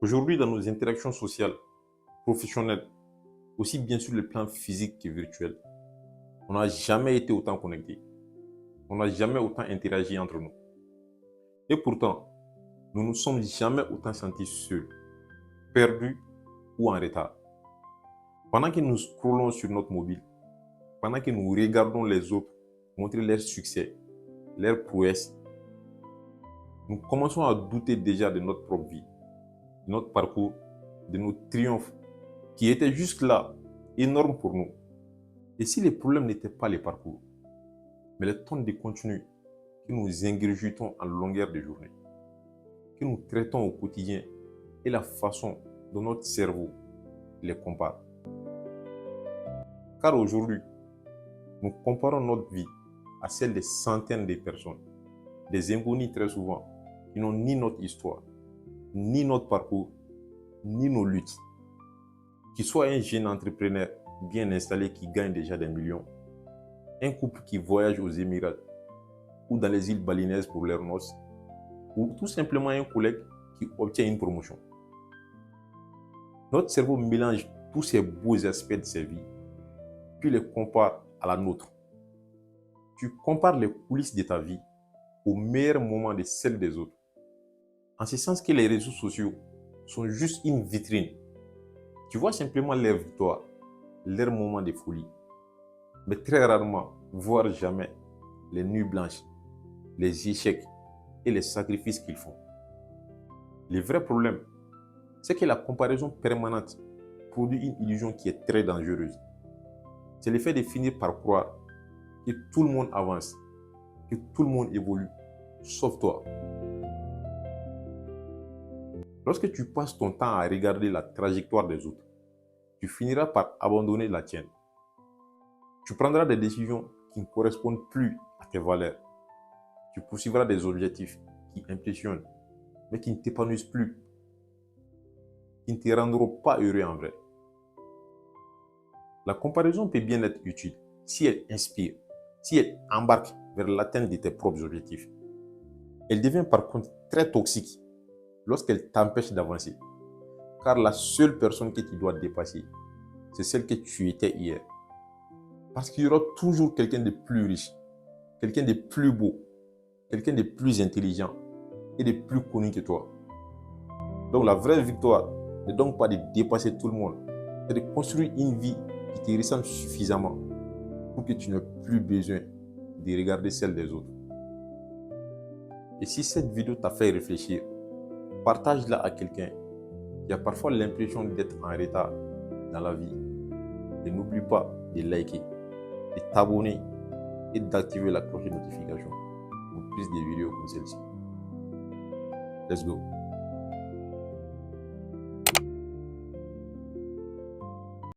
Aujourd'hui, dans nos interactions sociales, professionnelles, aussi bien sur le plan physique que virtuel, on n'a jamais été autant connectés. On n'a jamais autant interagi entre nous. Et pourtant, nous ne nous sommes jamais autant sentis seuls, perdus ou en retard. Pendant que nous scrollons sur notre mobile, pendant que nous regardons les autres montrer leur succès, leurs prouesses, nous commençons à douter déjà de notre propre vie, de notre parcours, de nos triomphes, qui étaient jusque-là énormes pour nous. Et si les problèmes n'étaient pas les parcours, mais les tonnes de contenu que nous ingurgitons en longueur de journée, que nous traitons au quotidien et la façon dont notre cerveau les compare. Car aujourd'hui, nous comparons notre vie à celle des centaines de personnes, des inconnus très souvent, qui n'ont ni notre histoire, ni notre parcours, ni nos luttes. Qu'il soit un jeune entrepreneur bien installé qui gagne déjà des millions, un couple qui voyage aux Émirats ou dans les îles balinaises pour leurs noces, ou tout simplement un collègue qui obtient une promotion. Notre cerveau mélange tous ces beaux aspects de sa vie, puis les compare à la nôtre. Tu compares les coulisses de ta vie aux meilleurs moments de celles des autres. En ce sens que les réseaux sociaux sont juste une vitrine. Tu vois simplement leurs victoires, leurs moments de folie, mais très rarement, voire jamais, les nuits blanches, les échecs et les sacrifices qu'ils font. Le vrai problème, c'est que la comparaison permanente produit une illusion qui est très dangereuse. C'est le fait de finir par croire que tout le monde avance, que tout le monde évolue, sauf toi. Lorsque tu passes ton temps à regarder la trajectoire des autres, tu finiras par abandonner la tienne. Tu prendras des décisions qui ne correspondent plus à tes valeurs. Tu poursuivras des objectifs qui impressionnent, mais qui ne t'épanouissent plus, qui ne te rendront pas heureux en vrai. La comparaison peut bien être utile si elle inspire, si elle embarque vers l'atteinte de tes propres objectifs. Elle devient par contre très toxique lorsqu'elle t'empêche d'avancer. Car la seule personne que tu dois dépasser, c'est celle que tu étais hier. Parce qu'il y aura toujours quelqu'un de plus riche, quelqu'un de plus beau, quelqu'un de plus intelligent et de plus connu que toi. Donc la vraie victoire n'est donc pas de dépasser tout le monde, c'est de construire une vie qui te ressemble suffisamment pour que tu n'aies plus besoin de regarder celle des autres. Et si cette vidéo t'a fait réfléchir, partage-la à quelqu'un qui a parfois l'impression d'être en retard dans la vie. Et n'oublie pas de liker, de t'abonner et d'activer la cloche de notification pour plus de vidéos comme celle-ci. Let's go!